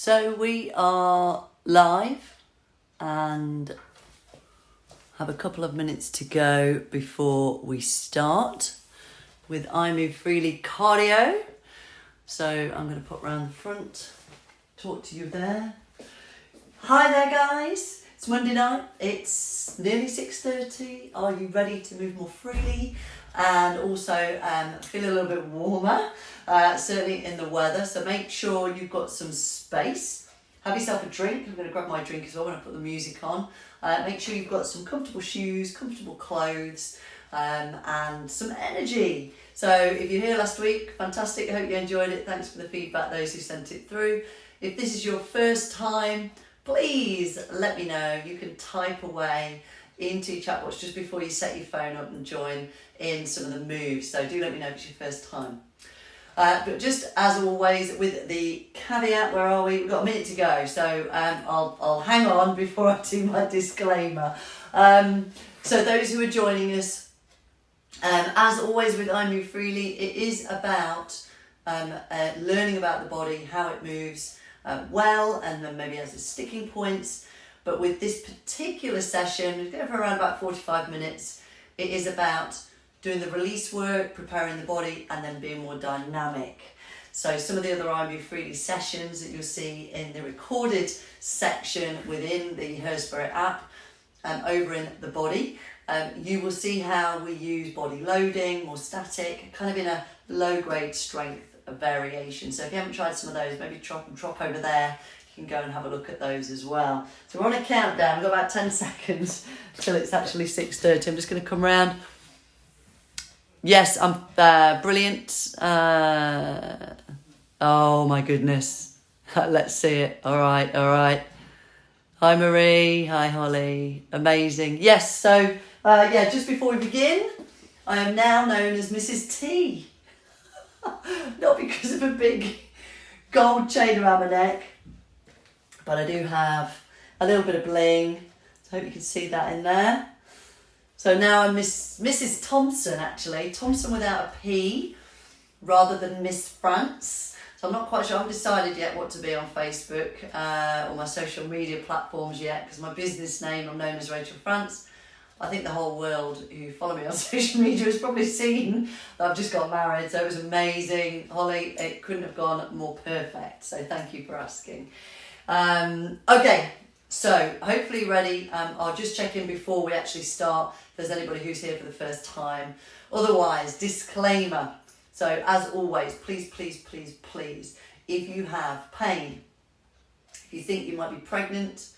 So we are live and have a couple of minutes to go before we start with iMoveFreelyCardio. So I'm going to pop round the front, talk to you there. Hi there guys, it's Monday night, it's nearly 6:30. Are you ready to move more freely and also feel a little bit warmer, certainly in the weather? So make sure you've got some space. Have yourself a drink. I'm going to grab my drink as well when I put the music on. Make sure you've got some comfortable shoes, comfortable clothes, and some energy. So if you're here last week, fantastic. I hope you enjoyed it. Thanks for the feedback, those who sent it through. If this is your first time, please let me know. You can type away into your chat box just before you set your phone up and join in some of the moves. So do let me know if it's your first time. But just as always, with the caveat, where are we? We've got a minute to go, so I'll hang on before I do my disclaimer. So those who are joining us, as always with I Move Freely, it is about learning about the body, how it moves well, and then maybe has its sticking points. But with this particular session, we're going for around about 45 minutes. It is about doing the release work, preparing the body, and then being more dynamic. So some of the other I Move Freely sessions that you'll see in the recorded section within the Her Spirit app, over in the body, you will see how we use body loading, more static, kind of in a low grade strength variation. So if you haven't tried some of those, maybe drop over there. You can go and have a look at those as well. So we're on a countdown. We've got about 10 seconds till it's actually 6:30. I'm just going to come round. Yes, I'm brilliant. Oh my goodness. Let's see it. All right. Hi Marie. Hi Holly. Amazing. Yes, so just before we begin, I am now known as Mrs. T. Not because of a big gold chain around my neck, but I do have a little bit of bling. So I hope you can see that in there. So now I'm Mrs. Thompson, actually. Thompson without a P, rather than Miss France. So I'm not quite sure. I haven't decided yet what to be on Facebook or my social media platforms yet, because my business name, I'm known as Rachel France. I think the whole world who follow me on social media has probably seen that I've just got married. So it was amazing. Holly, it couldn't have gone more perfect. So thank you for asking. Okay. So hopefully ready. I'll just check in before we actually start if there's anybody who's here for the first time. Otherwise, disclaimer. So as always, please, if you have pain, if you think you might be pregnant,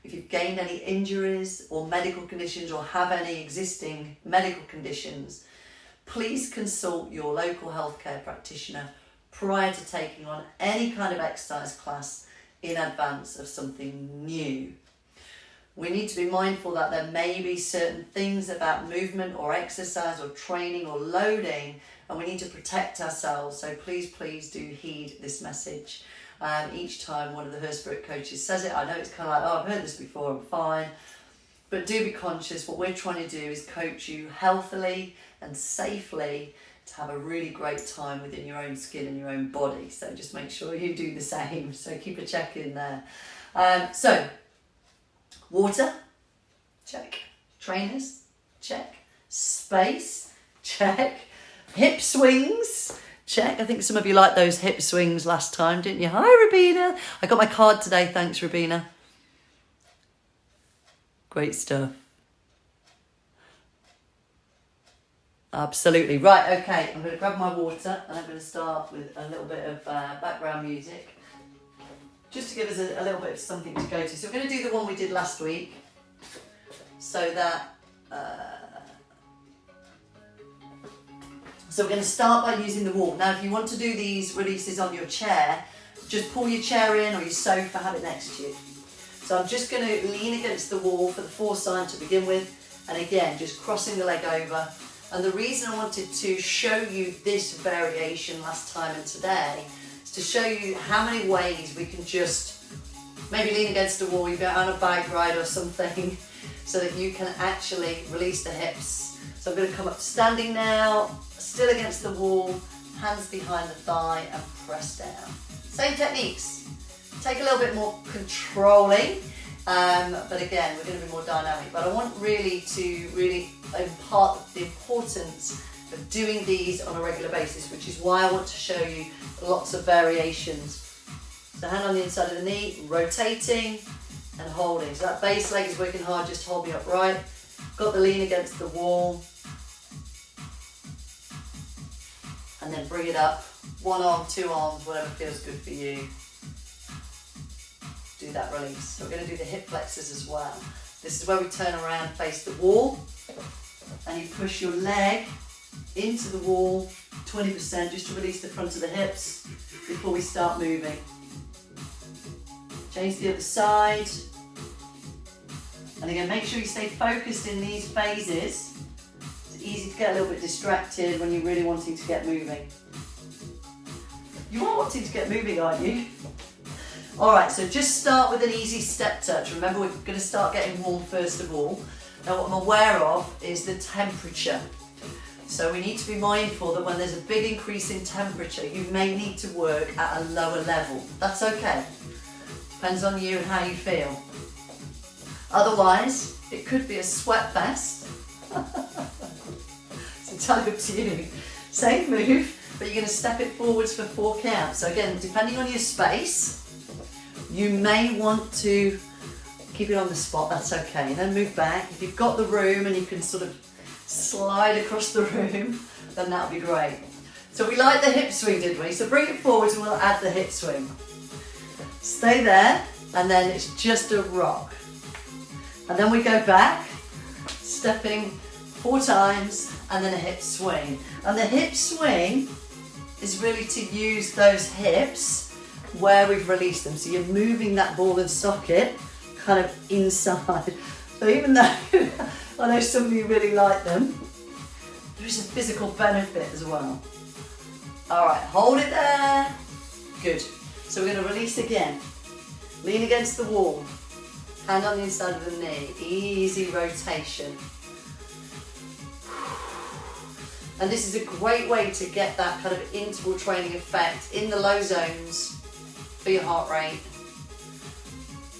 if you've gained any injuries or medical conditions or have any existing medical conditions, please consult your local healthcare practitioner prior to taking on any kind of exercise class in advance of something new. We need to be mindful that there may be certain things about movement or exercise or training or loading, and we need to protect ourselves. So please do heed this message. Each time one of the Her Spirit coaches says it, I know it's kind of like, oh, I've heard this before, I'm fine. But do be conscious. What we're trying to do is coach you healthily and safely to have a really great time within your own skin and your own body. So just make sure you do the same. So keep a check in there. So water, check. Trainers, check. Space, check. Hip swings, check. I think some of you liked those hip swings last time, didn't you? Hi Rabina. I got my card today. Thanks Rabina. Great stuff. Absolutely. Right, okay, I'm going to grab my water and I'm going to start with a little bit of background music just to give us a little bit of something to go to. So we're going to do the one we did last week so that... So we're going to start by using the wall. Now, if you want to do these releases on your chair, just pull your chair in or your sofa, have it next to you. So I'm just going to lean against the wall for the 4 sign to begin with. And again, just crossing the leg over. And the reason I wanted to show you this variation last time and today is to show you how many ways we can just maybe lean against the wall, you go on a bike ride or something, so that you can actually release the hips. So I'm going to come up standing now, still against the wall, hands behind the thigh and press down. Same techniques. Take a little bit more controlling, but again, we're going to be more dynamic. But I want really to impart the importance of doing these on a regular basis, which is why I want to show you lots of variations. So hand on the inside of the knee, rotating and holding. So that base leg is working hard, just hold me upright. Got the lean against the wall. And then bring it up. One arm, two arms, whatever feels good for you. Do that release. So we're going to do the hip flexors as well. This is where we turn around, face the wall, and you push your leg into the wall, 20%, just to release the front of the hips before we start moving. Change the other side. And again, make sure you stay focused in these phases. It's easy to get a little bit distracted when you're really wanting to get moving. You are wanting to get moving, aren't you? All right, so just start with an easy step touch. Remember, we're going to start getting warm first of all. Now, what I'm aware of is the temperature. So we need to be mindful that when there's a big increase in temperature, you may need to work at a lower level. That's okay. Depends on you and how you feel. Otherwise, it could be a sweat fest. It's entirely up to you. Same move, but you're going to step it forwards for 4 counts. So again, depending on your space, you may want to keep it on the spot, that's okay. And then move back. If you've got the room and you can sort of slide across the room, then that'll be great. So we like the hip swing, did we? So bring it forwards and we'll add the hip swing. Stay there, and then it's just a rock. And then we go back, stepping 4 times, and then a hip swing. And the hip swing is really to use those hips where we've released them. So you're moving that ball and socket kind of inside. So even though I know some of you really like them, there is a physical benefit as well. All right, hold it there. Good. So we're going to release again. Lean against the wall. Hand on the inside of the knee. Easy rotation. And this is a great way to get that kind of interval training effect in the low zones for your heart rate.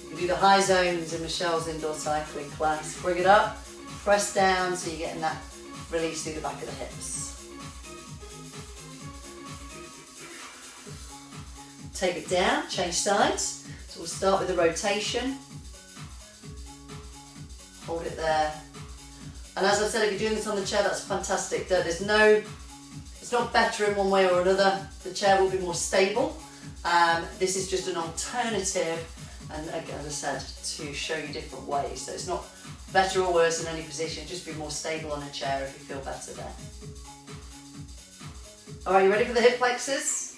You can do the high zones in Michelle's indoor cycling class. Bring it up, press down so you're getting that release through the back of the hips. Take it down, change sides. So we'll start with the rotation. Hold it there. And as I said, if you're doing this on the chair, that's fantastic. It's not better in one way or another. The chair will be more stable. This is just an alternative, and again, as I said, to show you different ways. So it's not better or worse in any position, just be more stable on a chair if you feel better there. All right, you ready for the hip flexors?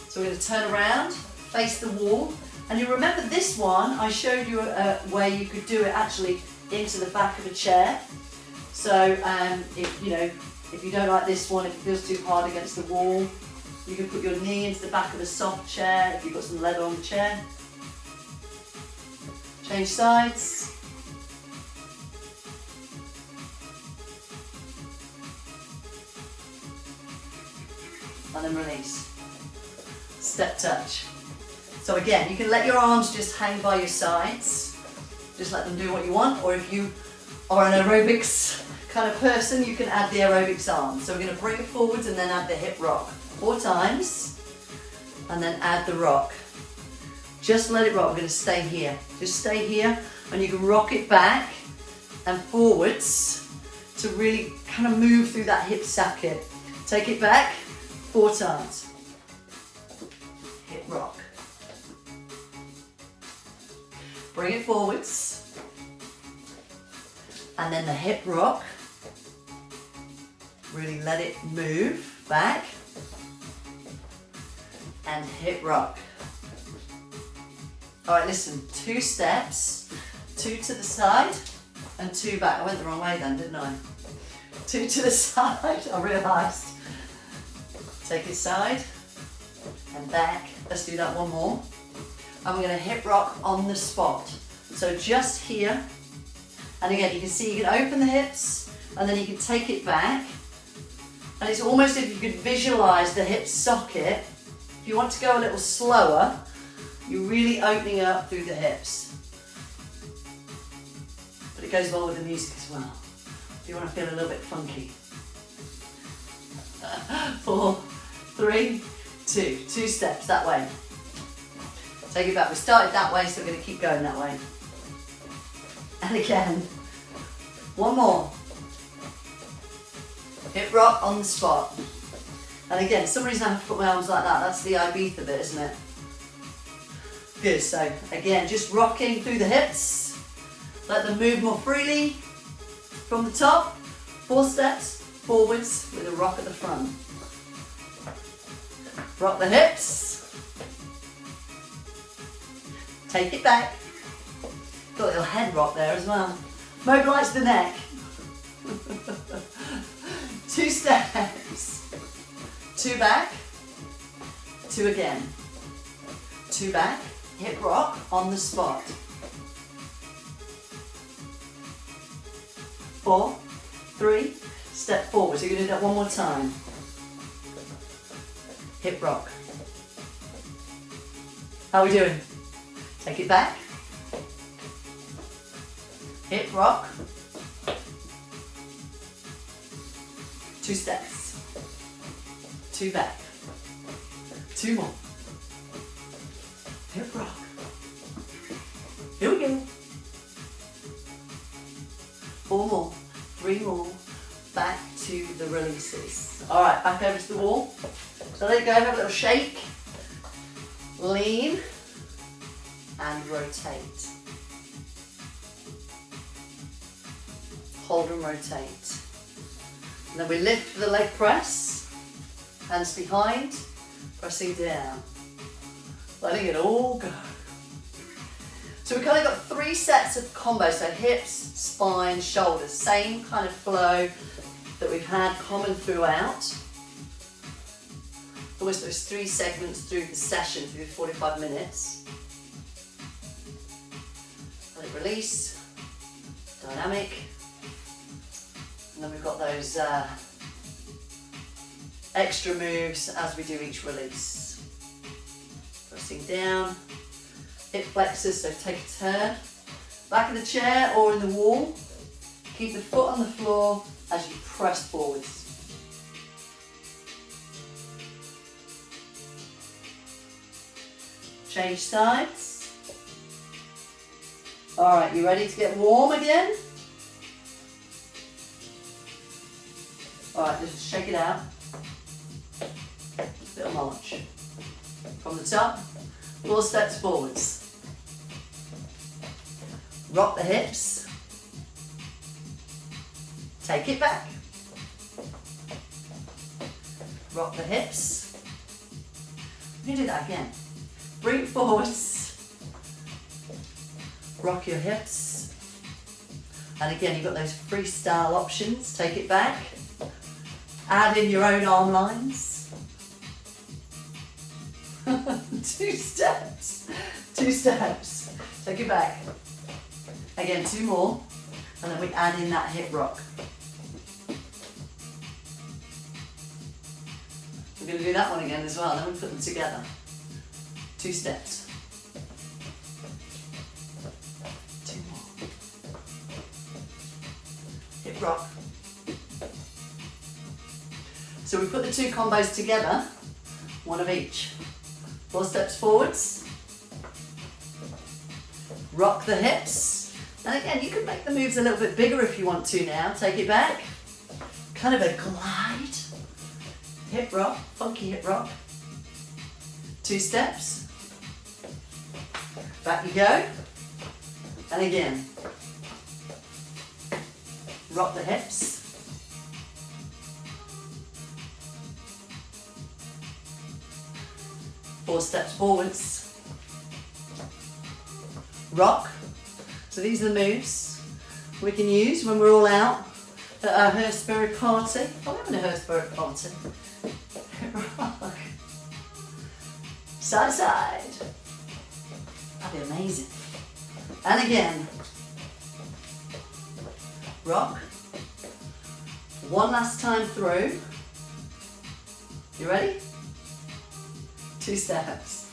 So we're going to turn around, face the wall. And you remember this one, I showed you a way you could do it actually into the back of a chair. So if you don't like this one, if it feels too hard against the wall, you can put your knee into the back of a soft chair if you've got some leather on the chair. Change sides. And then release. Step touch. So again, you can let your arms just hang by your sides. Just let them do what you want. Or if you are an aerobics kind of person, you can add the aerobics arm. So we're going to bring it forwards and then add the hip rock. 4 times. And then add the rock. Just let it rock. We're going to stay here. Just stay here. And you can rock it back and forwards to really kind of move through that hip socket. Take it back 4 times. Hip rock. Bring it forwards. And then the hip rock. Really let it move back. And hip rock. All right, listen, 2 steps, 2 to the side and 2 back. I went the wrong way then, didn't I? 2 to the side, I realised. Take it side and back. Let's do that one more. And we're going to hip rock on the spot. So just here. And again, you can see you can open the hips and then you can take it back. And it's almost if you could visualise the hip socket. If you want to go a little slower, You're really opening up through the hips. But it goes well with the music as well. If you want to feel a little bit funky. 4, 3, 2. 2 steps that way. Take it back. We started that way, so we're going to keep going that way. And again. One more. Hip rock on the spot. And again, some reason I have to put my arms like that. That's the Ibiza bit, isn't it? Good. So again, just rocking through the hips. Let them move more freely. From the top, 4 steps forwards with a rock at the front. Rock the hips. Take it back. Got a little head rock there as well. Mobilise the neck. 2 steps. 2 back. 2 again. 2 back. Hip rock on the spot. 4, 3, step forward. So you're going to do that one more time. Hip rock. How are we doing? Take it back. Hip rock. 2 steps. 2 back. 2 more. Hip rock. Here we go. 4 more. 3 more. Back to the releases. All right, back over to the wall. So let it go, have a little shake. Lean. And rotate. Hold and rotate. And then we lift for the leg press. Hands behind. Pressing down. Letting it all go. So we've kind of got 3 sets of combos. So hips, spine, shoulders. Same kind of flow that we've had common throughout. Almost those 3 segments through the session, through the 45 minutes. Let it release. Dynamic. And then we've got those extra moves as we do each release. Pressing down. Hip flexors, so take a turn. Back in the chair or in the wall. Keep the foot on the floor as you press forwards. Change sides. All right, you ready to get warm again? All right, just shake it out. Little march. From the top, 4 steps forwards. Rock the hips. Take it back. Rock the hips. Let me do that again. Bring it forwards. Rock your hips. And again, you've got those freestyle options. Take it back. Add in your own arm lines. 2 steps. 2 steps. Take it back. Again, 2 more. And then we add in that hip rock. We're going to do that one again as well. Then we put them together. 2 steps. 2 more. Hip rock. So we put the 2 combos together, 1 of each. 4 steps forwards. Rock the hips. And again, you can make the moves a little bit bigger if you want to now. Take it back. Kind of a glide. Hip rock, funky hip rock. 2 steps. Back you go. And again. Rock the hips. Four steps forwards. Rock. So these are the moves we can use when we're all out at our Her Spirit party. Oh, we're having a Her Spirit party. Rock. Side to side. That'd be amazing. And again. Rock. One last time through. You ready? 2 steps.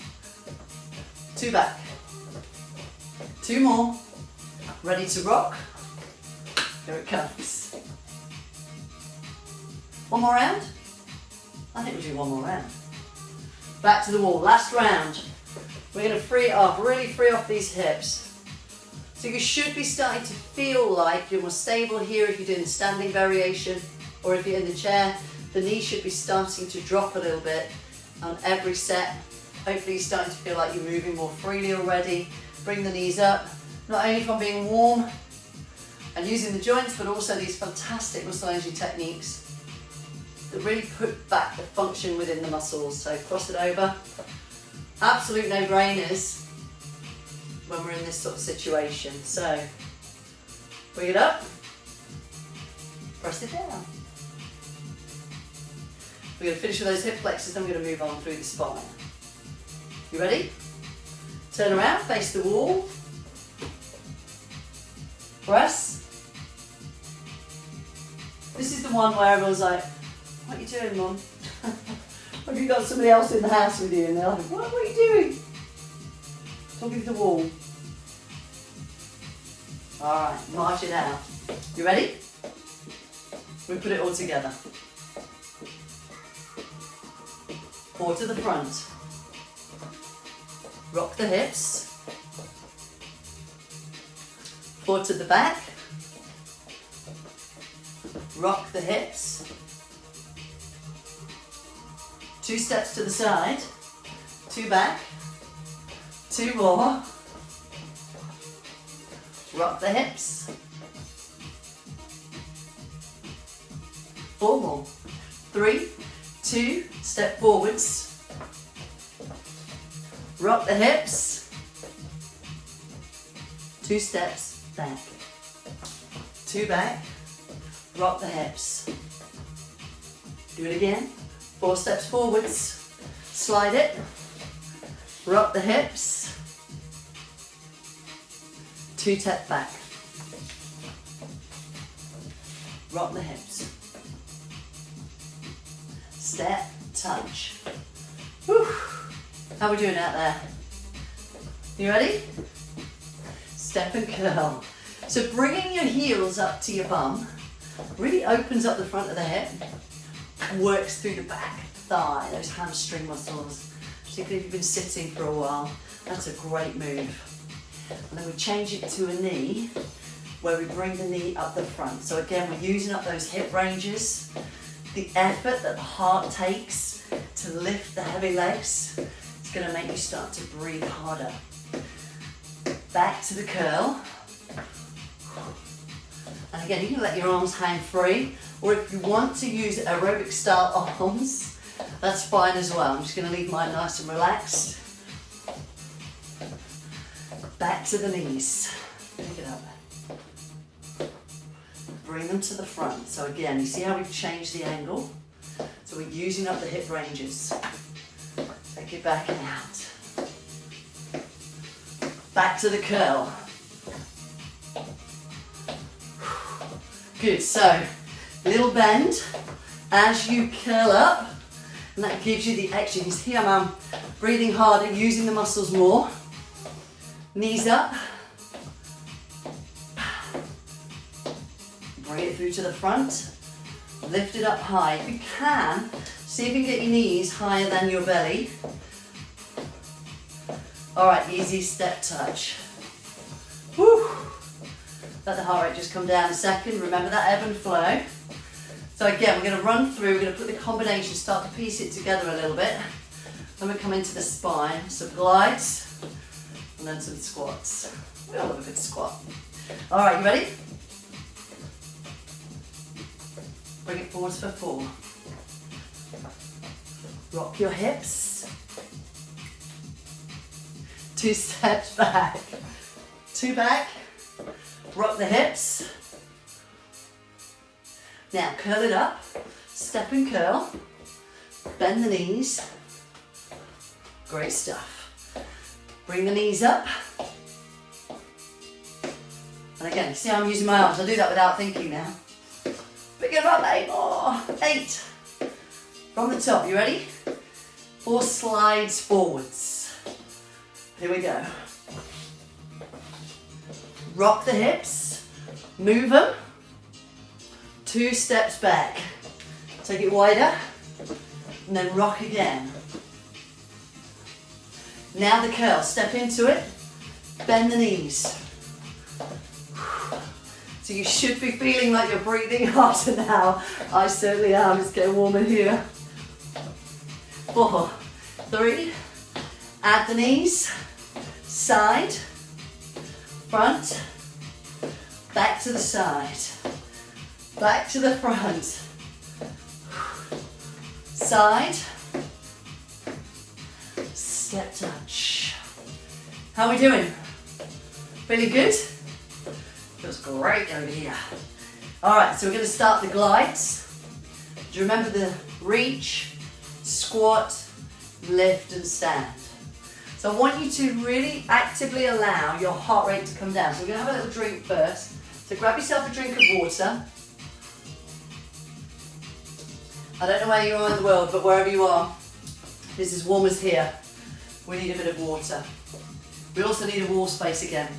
2 back. 2 more. Ready to rock. Here it comes. 1 more round. I think we'll do 1 more round. Back to the wall. Last round. We're going to free it up, really free off these hips. So you should be starting to feel like you're more stable here if you're doing the standing variation, or if you're in the chair, the knees should be starting to drop a little bit on every set. Hopefully you're starting to feel like you're moving more freely already. Bring the knees up, not only from being warm and using the joints, but also these fantastic muscle energy techniques that really put back the function within the muscles. So cross it over. Absolute no-brainers when we're in this sort of situation. So bring it up, press it down. We're going to finish with those hip flexors, then we're going to move on through the spine. You ready? Turn around, face the wall. Press. This is the one where everyone's like, what are you doing, Mum? Have you got somebody else in the house with you? And they're like, what are you doing? Talking to the wall. Alright, march it out. You ready? We put it all together. 4 to the front. Rock the hips. 4 to the back. Rock the hips. 2 steps to the side. 2 back. 2 more. Rock the hips. 4 more. 3, 2, step forwards. Rock the hips. 2 steps back. 2 back. Rock the hips. Do it again. 4 steps forwards. Slide it. Rock the hips. 2 step back. Rock the hips. Step, touch. Whew. How are we doing out there? You ready? Step and curl. So bringing your heels up to your bum really opens up the front of the hip, works through the back thigh, those hamstring muscles, particularly if you've been sitting for a while. That's a great move. And then we change it to a knee, where we bring the knee up the front. So again, we're using up those hip ranges, the effort that the heart takes to lift the heavy legs. It's going to make you start to breathe harder. Back to the curl. And again, you can let your arms hang free, or if you want to use aerobic style arms, that's fine as well. I'm just going to leave mine nice and relaxed. Back to the knees. Pick it up. Bring them to the front. So again, you see how we've changed the angle? So we're using up the hip ranges. Take it back and out. Back to the curl. Good, so little bend as you curl up, and that gives you the extra. You see I'm breathing harder, using the muscles more. Knees up. Bring it through to the front. Lift it up high. If you can, see if you can get your knees higher than your belly. All right, easy step touch. Woo. Let the heart rate just come down a second. Remember that ebb and flow. So again, we're going to run through, we're going to put the combination, start to piece it together a little bit. Then we come into the spine, some glides, and then some squats. We all love a good squat. All right, you ready? Bring it forwards for 4. Rock your hips. 2 steps back. 2 back. Rock the hips. Now curl it up. Step and curl. Bend the knees. Great stuff. Bring the knees up. And again, see how I'm using my arms. I do that without thinking now. Pick it up, 8 more. 8. From the top, you ready? 4 slides forwards. Here we go. Rock the hips, move them, 2 steps back. Take it wider, and then rock again. Now the curl, step into it, bend the knees. So you should be feeling like you're breathing harder now. I certainly am, it's getting warmer here. 4, 3, add the knees, side, front, back to the side, back to the front, side, step touch. How are we doing? Feeling good? Feels great over here. All right, so we're going to start the glides. Do you remember the reach, squat, lift and stand? So I want you to really actively allow your heart rate to come down. So we're going to have a little drink first. So grab yourself a drink of water. I don't know where you are in the world, but wherever you are, this is warm as here. We need a bit of water. We also need a wall space again.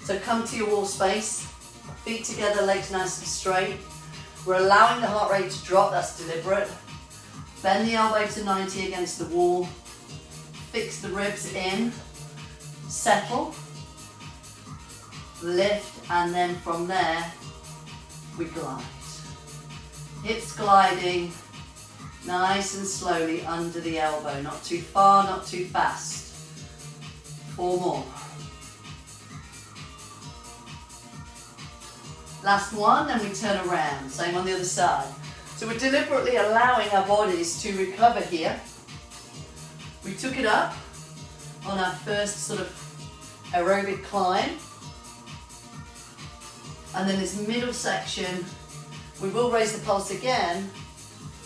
So come to your wall space, feet together, legs nice and straight. We're allowing the heart rate to drop, that's deliberate. Bend the elbow to 90 against the wall. Fix the ribs in, settle, lift, and then from there, we glide. Hips gliding, nice and slowly under the elbow, not too far, not too fast. 4 more. Last one, then we turn around, same on the other side. So we're deliberately allowing our bodies to recover here. We took it up on our first sort of aerobic climb. And then this middle section, we will raise the pulse again,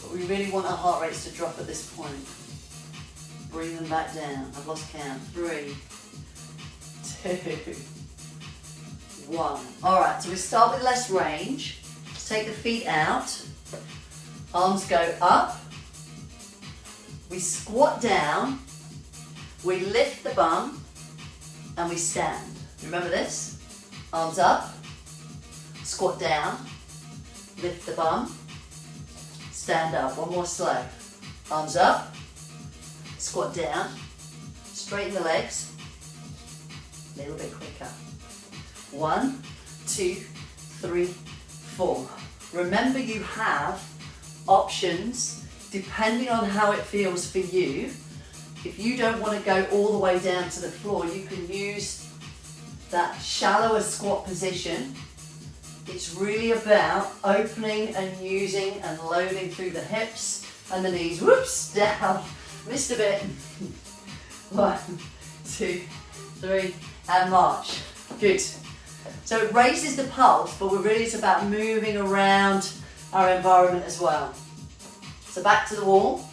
but we really want our heart rates to drop at this point. Bring them back down. I've lost count. 3, 2, 1. All right, so we start with less range. Let's take the feet out. Arms go up. We squat down. We lift the bum and we stand. Remember this? Arms up. Squat down. Lift the bum. Stand up. One more slow. Arms up. Squat down. Straighten the legs. A little bit quicker. 1, 2, 3, 4. Remember you have options depending on how it feels for you. If you don't want to go all the way down to the floor, you can use that shallower squat position. It's really about opening and using and loading through the hips and the knees. Whoops, down. Missed a bit. 1, 2, 3, and march. Good. So it raises the pulse, but it's about moving around our environment as well. So back to the wall,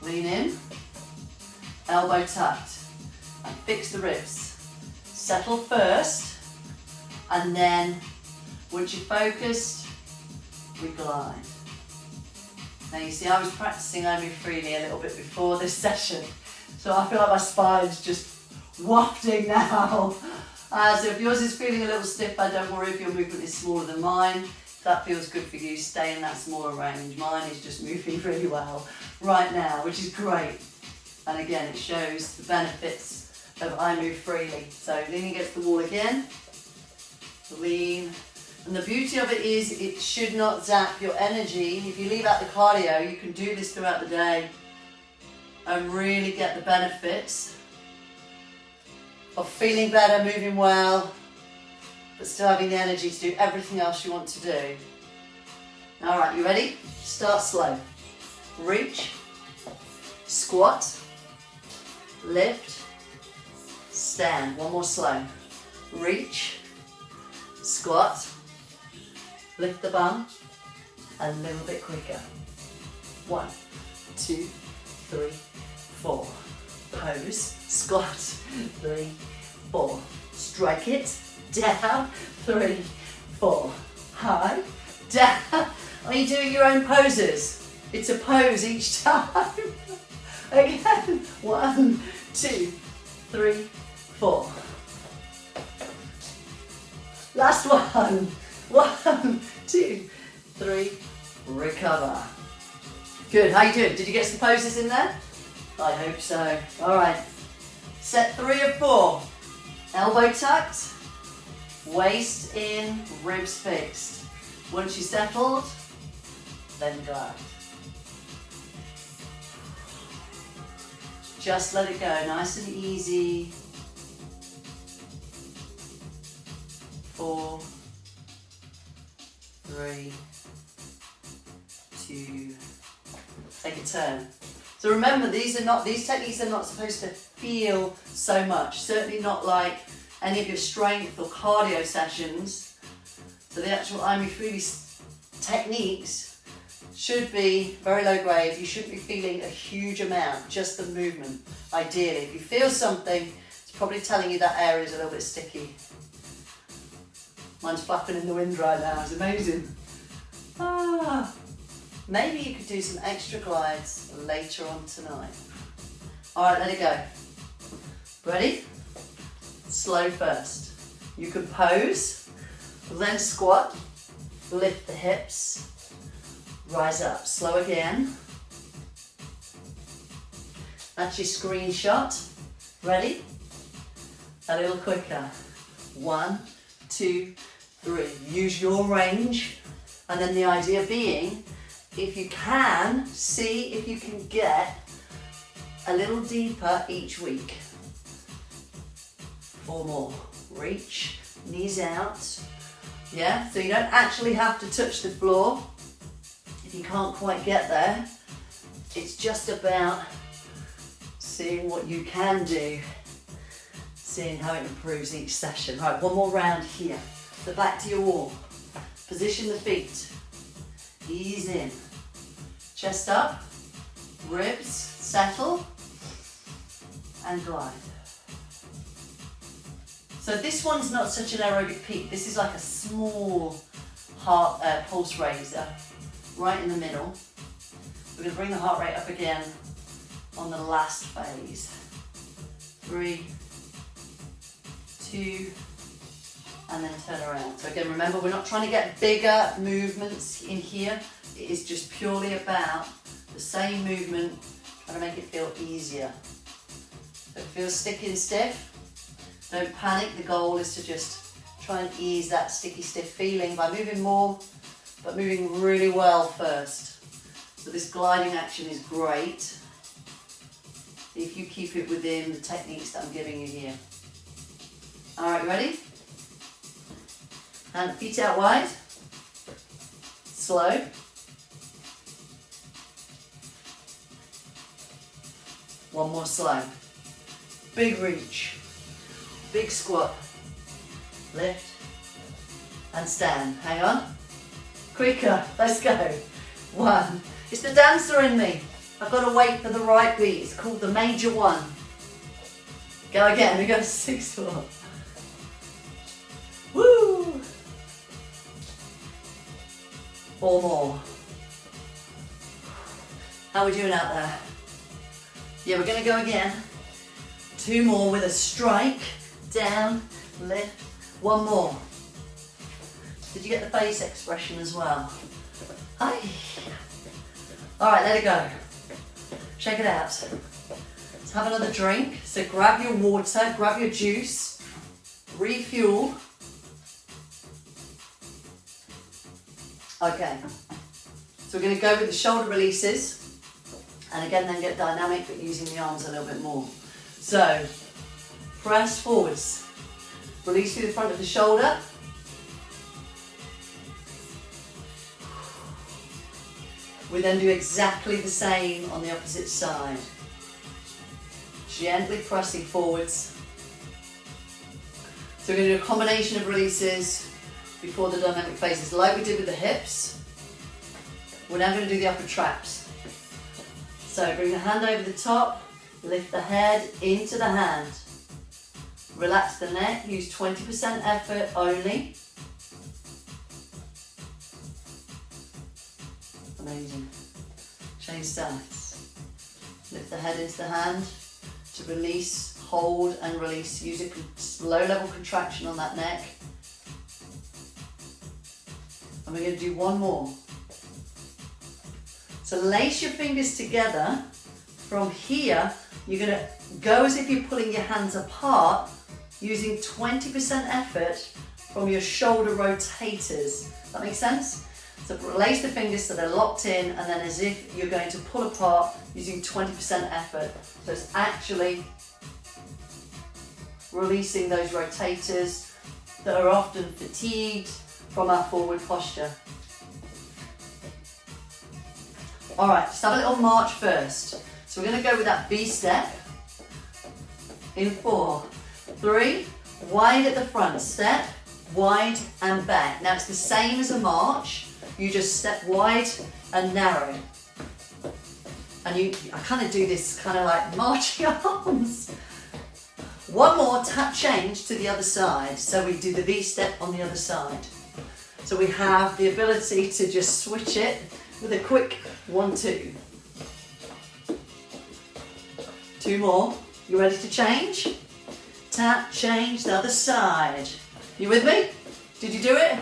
lean in, elbow tucked, and fix the ribs. Settle first, and then once you're focused, we glide. Now you see I was practicing iMoveFreely a little bit before this session, so I feel like my spine's just wafting now. So if yours is feeling a little stiff, don't worry if your movement is smaller than mine. If that feels good for you, stay in that smaller range. Mine is just moving really well right now, which is great. And again, it shows the benefits of iMoveFreely. So lean against the wall again, lean. And the beauty of it is it should not zap your energy. If you leave out the cardio, you can do this throughout the day and really get the benefits of feeling better, moving well, but still having the energy to do everything else you want to do. All right, you ready? Start slow. Reach, squat, lift, stand. One more slow. Reach, squat, lift the bum, a little bit quicker. 1, 2, 3, 4. Pose, squat, 3, 4. Strike it, down, 3, 4. High, down. Are you doing your own poses? It's a pose each time. Again. 1, 2, 3, 4. Last one. 1, 2, 3. Recover. Good. How you doing? Did you get some poses in there? I hope so. All right. Set 3 of 4. Elbow tucked. Waist in. Ribs fixed. Once you're settled, then glide. Just let it go. Nice and easy. 4, 3, 2, take a turn. So remember, these techniques are not supposed to feel so much, certainly not like any of your strength or cardio sessions. So the actual iMoveFreely techniques should be very low grade. You shouldn't be feeling a huge amount, just the movement, ideally. If you feel something, it's probably telling you that area is a little bit sticky. Mine's flapping in the wind right now, it's amazing. Maybe you could do some extra glides later on tonight. All right, let it go. Ready? Slow first. You can pose, then squat, lift the hips, rise up. Slow again. That's your screenshot. Ready? A little quicker. 1, 2, 3. Use your range. And then the idea being, if you can, see if you can get a little deeper each week. 4 more. Reach, knees out. Yeah, so you don't actually have to touch the floor if you can't quite get there. It's just about seeing what you can do, seeing how it improves each session. Right, one more round here. So back to your wall. Position the feet. Ease in. Chest up. Ribs settle. And glide. So this one's not such an aerobic peak. This is like a small heart pulse raiser right in the middle. We're going to bring the heart rate up again on the last phase. 3, 2, and then turn around. So again, remember, we're not trying to get bigger movements in here. It is just purely about the same movement, trying to make it feel easier. So if it feels sticky and stiff, don't panic. The goal is to just try and ease that sticky, stiff feeling by moving more, but moving really well first. So this gliding action is great if you keep it within the techniques that I'm giving you here. All right, ready? And feet out wide. Slow. One more slow. Big reach. Big squat. Lift. And stand. Hang on. Quicker. Let's go. 1. It's the dancer in me. I've got to wait for the right beat. It's called the major 1. Go again. We go 6 4. Woo! 4 more. How are we doing out there? Yeah, we're going to go again. 2 more with a strike. Down, lift. 1 more. Did you get the face expression as well? Hi. All right, let it go. Check it out. Let's have another drink. So grab your water, grab your juice, refuel. Okay, so we're going to go with the shoulder releases, and again then get dynamic but using the arms a little bit more. So, press forwards, release through the front of the shoulder, we then do exactly the same on the opposite side, gently pressing forwards. So we're going to do a combination of releases before the dynamic phases, like we did with the hips. We're now going to do the upper traps. So bring the hand over the top, lift the head into the hand. Relax the neck, use 20% effort only. Amazing. Change sides. Lift the head into the hand to release, hold and release. Use a low level contraction on that neck. And we're going to do one more. So lace your fingers together. From here, you're going to go as if you're pulling your hands apart, using 20% effort from your shoulder rotators. That makes sense? So lace the fingers so they're locked in, and then as if you're going to pull apart using 20% effort. So it's actually releasing those rotators that are often fatigued from our forward posture. All right, just have a little march first. So we're going to go with that B step in 4, 3, wide at the front, step, wide and back. Now it's the same as a march, you just step wide and narrow. And I kind of do this kind of like marching arms. One more, tap change to the other side. So we do the V step on the other side. So we have the ability to just switch it with a quick 1, 2. 2 more. You ready to change? Tap, change the other side. You with me? Did you do it?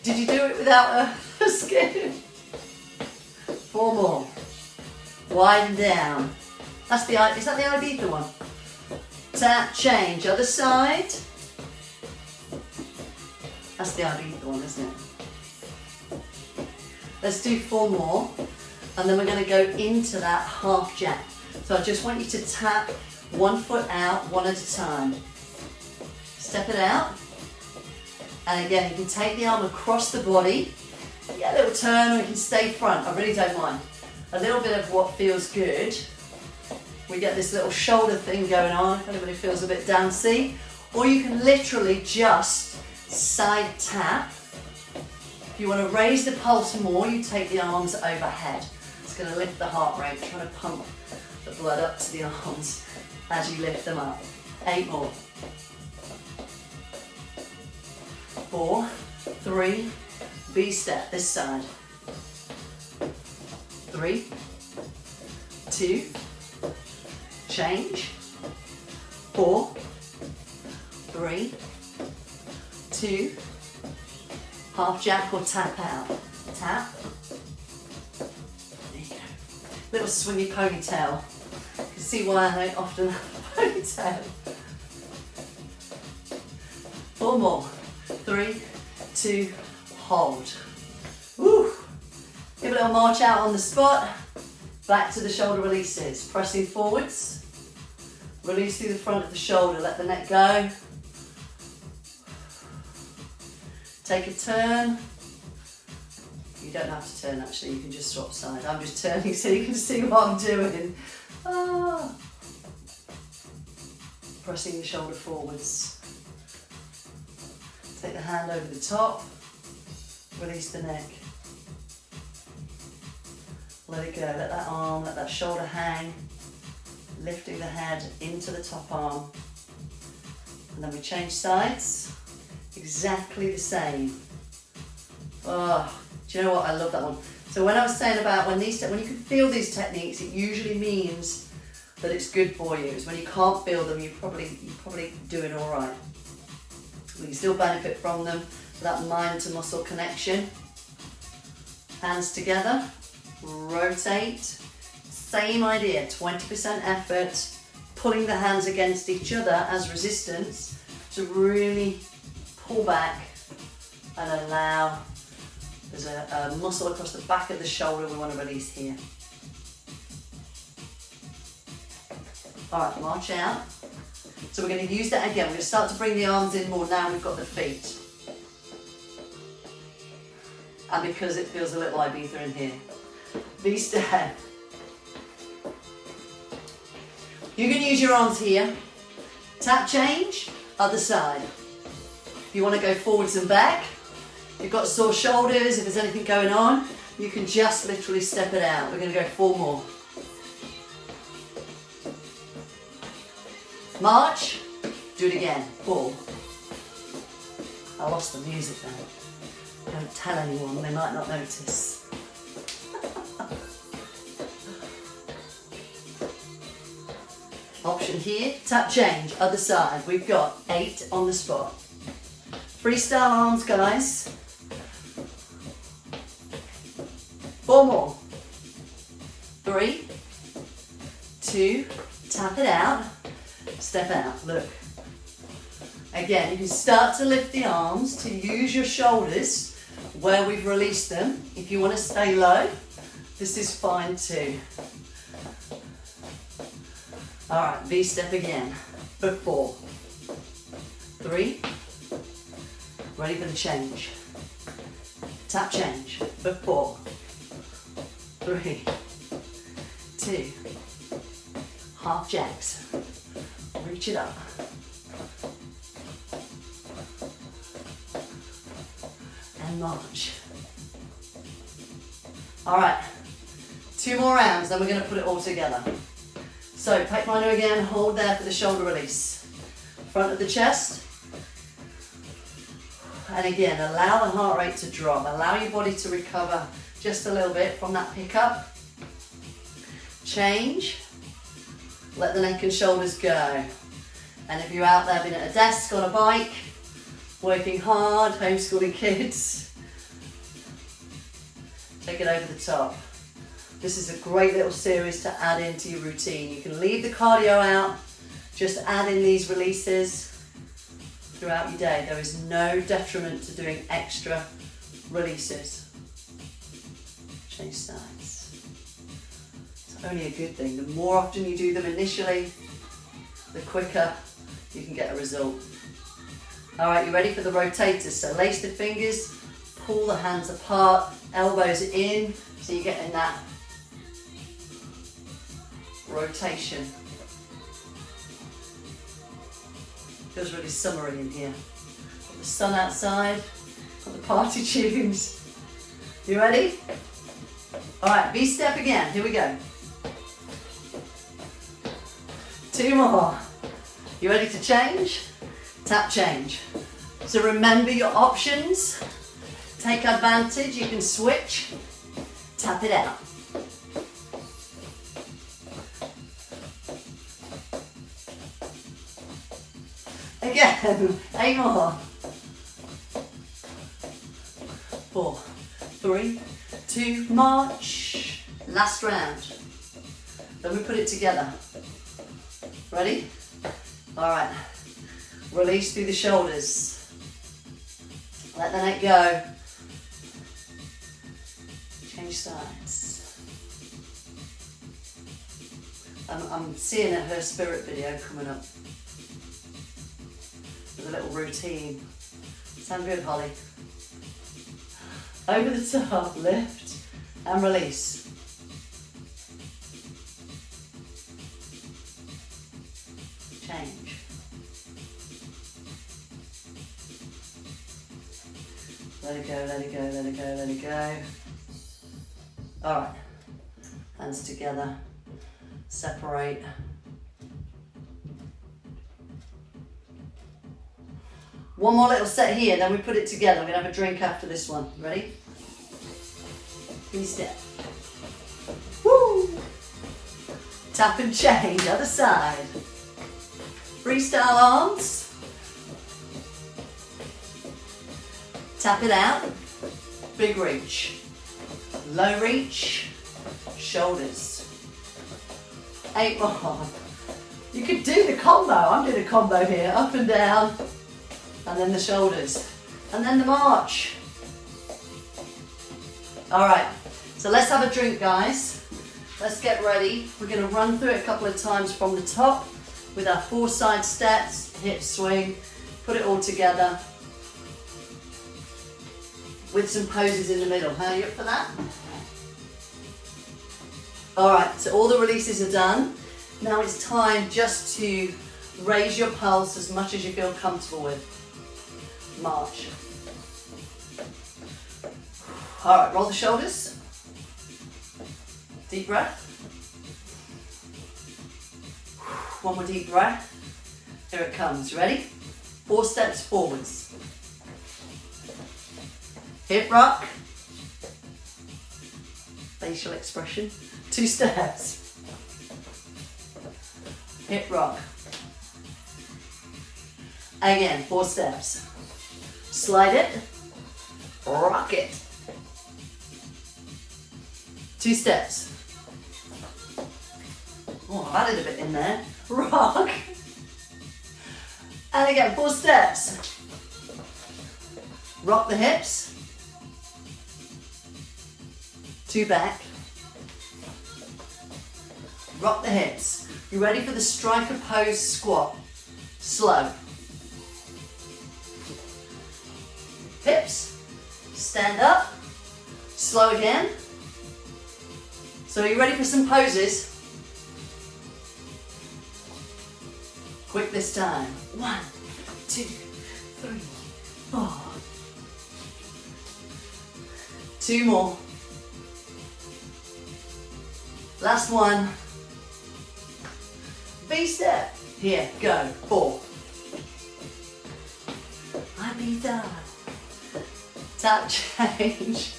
Did you do it without a skin? 4 more. Wide and down. Is that the Ibiza one? Tap, change, other side. That's the Ibiza one, isn't it? Let's do 4 more. And then we're going to go into that half jack. So I just want you to tap 1 foot out, one at a time. Step it out. And again, you can take the arm across the body. Get a little turn, or you can stay front. I really don't mind. A little bit of what feels good. We get this little shoulder thing going on, if anybody feels a bit dancey. Or you can literally just side tap. If you want to raise the pulse more, you take the arms overhead. It's going to lift the heart rate, trying to pump the blood up to the arms as you lift them up. 8 more. 4, 3, B step, this side. 3, 2, change. 4, 3, 2, half jack or tap out. Tap. There you go. Little swingy ponytail. You can see why I don't often have a ponytail. 4 more. 3, 2, hold. Woo! Give a little march out on the spot. Back to the shoulder releases. Pressing forwards. Release through the front of the shoulder. Let the neck go. Take a turn. You don't have to turn actually, you can just swap side. I'm just turning so you can see what I'm doing. Ah. Pressing the shoulder forwards. Take the hand over the top. Release the neck. Let it go, let that arm, let that shoulder hang. Lifting the head into the top arm. And then we change sides. Exactly the same. Oh, do you know what? I love that one. So when I was saying about when you can feel these techniques, it usually means that it's good for you. It's when you can't feel them, you're probably doing all right. We can still benefit from them for that mind to muscle connection. Hands together, rotate. Same idea, 20% effort, pulling the hands against each other as resistance to really pull back and allow, there's a muscle across the back of the shoulder we want to release here. All right, march out. So we're going to use that again. We're going to start to bring the arms in more now we've got the feet. And because it feels a little Ibiza in here. V step. You can use your arms here. Tap change, other side. If you want to go forwards and back, if you've got sore shoulders, if there's anything going on, you can just literally step it out. We're going to go 4 more. March, do it again, 4. I lost the music then. Don't tell anyone, they might not notice. option here, tap change, other side. We've got 8 on the spot. Freestyle arms, guys. 4 more. 3, 2, tap it out, step out, look. Again, you can start to lift the arms to use your shoulders where we've released them. If you want to stay low, this is fine too. All right, V-step again for 4, 3, ready for the change. Tap change for 4, 3, 2, half jacks, reach it up. And march. All right, 2 more rounds, then we're going to put it all together. So, Pec Minor again, hold there for the shoulder release. Front of the chest. And again, allow the heart rate to drop. Allow your body to recover just a little bit from that pickup. Change. Let the neck and shoulders go. And if you're out there being at a desk, on a bike, working hard, homeschooling kids, take it over the top. This is a great little series to add into your routine. You can leave the cardio out, just add in these releases throughout your day. There is no detriment to doing extra releases. Change sides. It's only a good thing. The more often you do them initially, the quicker you can get a result. All right, you ready for the rotators? So lace the fingers, pull the hands apart, elbows in, so you're getting that rotation. Feels really summery in here. Got the sun outside, got the party tunes. You ready? All right, V-step again, here we go. 2 more. You ready to change? Tap change. So remember your options. Take advantage, you can switch. Tap it out. Again, 8 more. 4, 3, 2, march. Last round. Then we put it together. Ready? All right. Release through the shoulders. Let the neck go. Change sides. I'm seeing her spirit video coming up with a little routine. Sound good, Holly? Over the top, lift and release. Change. Let it go, let it go, let it go, let it go. All right, hands together, separate. One more little set here, then we put it together. We're gonna have a drink after this one. Ready? V-step. Woo! Tap and change, other side. Freestyle arms. Tap it out. Big reach. Low reach. Shoulders. 8 more. You could do the combo. I'm doing a combo here. Up and down. And then the shoulders. And then the march. All right. So let's have a drink, guys. Let's get ready. We're going to run through it a couple of times from the top with our 4 side steps, hip swing, put it all together with some poses in the middle. How are you up for that? All right, so all the releases are done. Now it's time just to raise your pulse as much as you feel comfortable with. March. All right, roll the shoulders. Deep breath. One more deep breath. Here it comes. Ready? 4 steps forwards. Hip rock. Facial expression. 2 steps. hip rock. Again, 4 steps. Slide it, rock it. 2 steps. Oh, I've added a bit in there. Rock. And again, 4 steps. Rock the hips. 2 back. Rock the hips. You ready for the striker pose squat? Slow. Hips. Stand up. Slow again. So are you ready for some poses? Quick this time. 1, 2, 3, 4. 2 more. Last one. V-step. Here, go. 4. I be done. Tap change.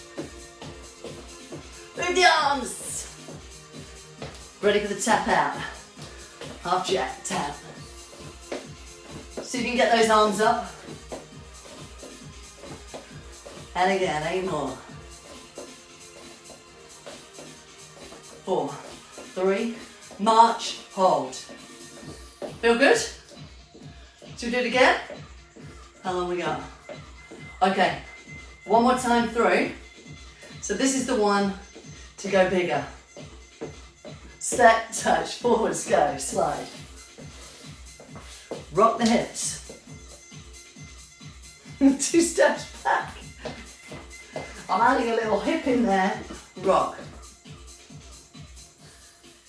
Move the arms. Ready for the tap out. Half jack, tap. See if you can get those arms up. And again, 8 more. 4, 3, march, hold. Feel good? Should we do it again? How long we got? Okay, one more time through. So this is the one to go bigger. Step, touch, forwards, go, slide. Rock the hips. 2 steps back. I'm adding a little hip in there. Rock.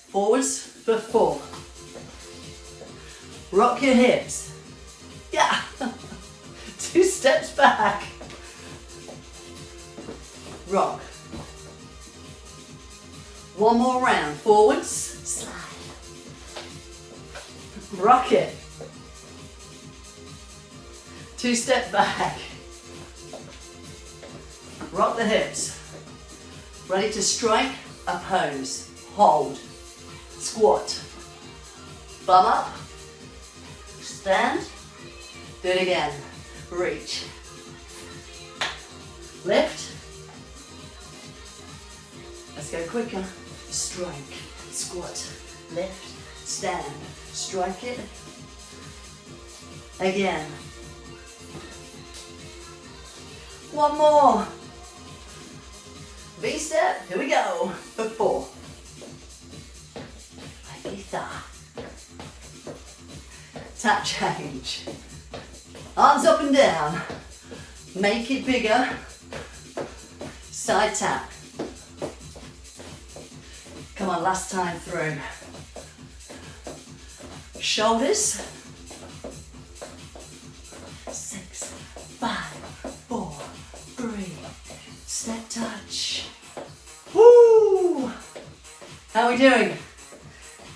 Forwards for 4. Rock your hips. Yeah. 2 steps back. Rock. One more round. Forwards. Slide. Rock it. 2 step back. Rock the hips. Ready to strike a pose. Hold. Squat. Bum up. Stand. Do it again. Reach. Lift. Let's go quicker. Strike. Squat. Lift. Stand. Strike it. Again. One more. V-step. Here we go. For 4. Tap change. Arms up and down. Make it bigger. Side tap. Come on, last time through. Shoulders. 6, 5, 4, 3. Step touch. Woo! How are we doing?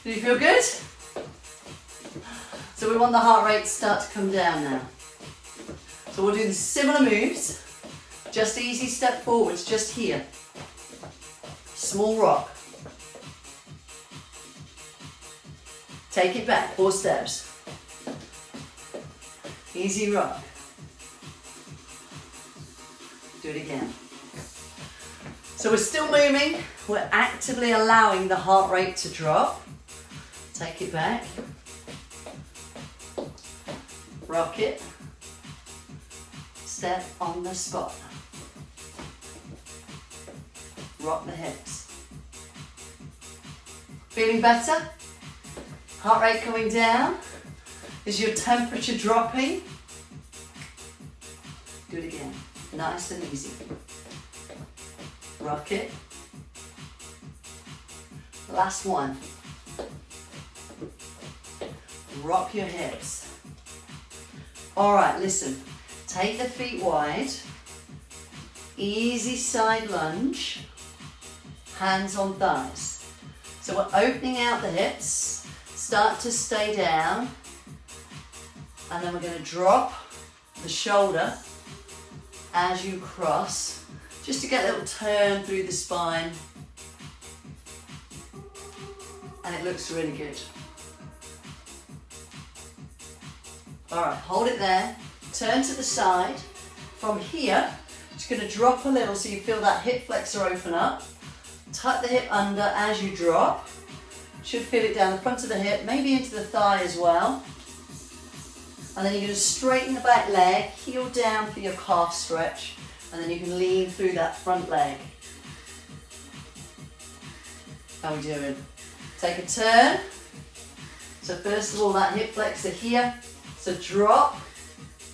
Do you feel good? So we want the heart rate to start to come down now. So we'll do the similar moves, just easy step forwards, just here. Small rock. Take it back, 4 steps. Easy rock. Do it again. So we're still moving, we're actively allowing the heart rate to drop. Take it back. Rock it. Step on the spot. Rock the hips. Feeling better? Heart rate coming down? Is your temperature dropping? Do it again. Nice and easy. Rock it. Last one. Rock your hips. All right, listen. Take the feet wide. Easy side lunge. Hands on thighs. So we're opening out the hips. Start to stay down. And then we're going to drop the shoulder as you cross, just to get a little turn through the spine. And it looks really good. All right, hold it there. Turn to the side. From here, just going to drop a little so you feel that hip flexor open up. Tuck the hip under as you drop. Should feel it down the front of the hip, maybe into the thigh as well. And then you're going to straighten the back leg, heel down for your calf stretch, and then you can lean through that front leg. How are we doing? Take a turn. So first of all, that hip flexor here. So drop,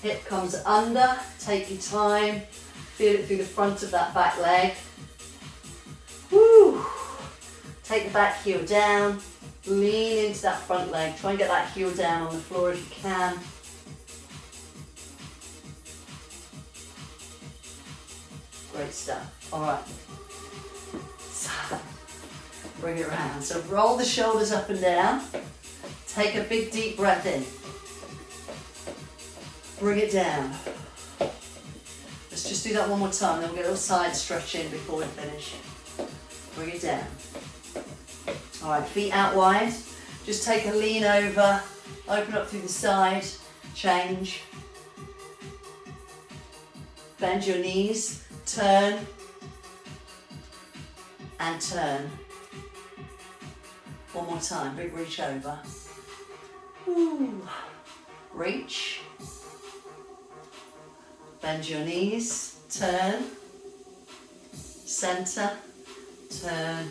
hip comes under, take your time, feel it through the front of that back leg. Woo! Take the back heel down, lean into that front leg. Try and get that heel down on the floor if you can. Great stuff. All right. So, bring it around. So roll the shoulders up and down. Take a big deep breath in. Bring it down. Let's just do that one more time, then we'll get a little side stretch in before we finish. Bring it down. All right, feet out wide. Just take a lean over, open up through the side, change. Bend your knees, turn, and turn. One more time, big reach over. Ooh. Reach. Bend your knees, turn, center, turn,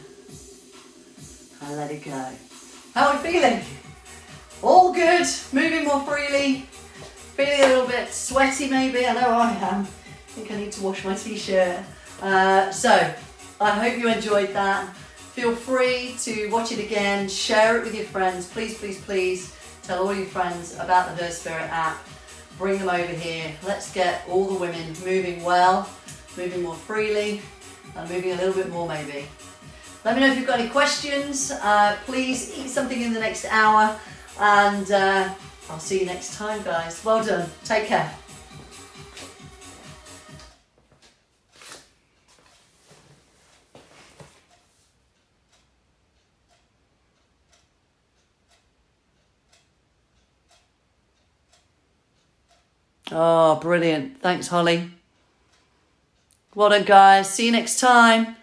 and let it go. How are we feeling? All good, moving more freely, feeling a little bit sweaty maybe, I know I am. I think I need to wash my t-shirt. So, I hope you enjoyed that. Feel free to watch it again, share it with your friends. Please, please, please tell all your friends about the Her Spirit app. Bring them over here. Let's get all the women moving well, moving more freely, and moving a little bit more maybe. Let me know if you've got any questions. Please eat something in the next hour, and I'll see you next time, guys. Well done. Take care. Oh, brilliant. Thanks, Holly. Well done, guys. See you next time.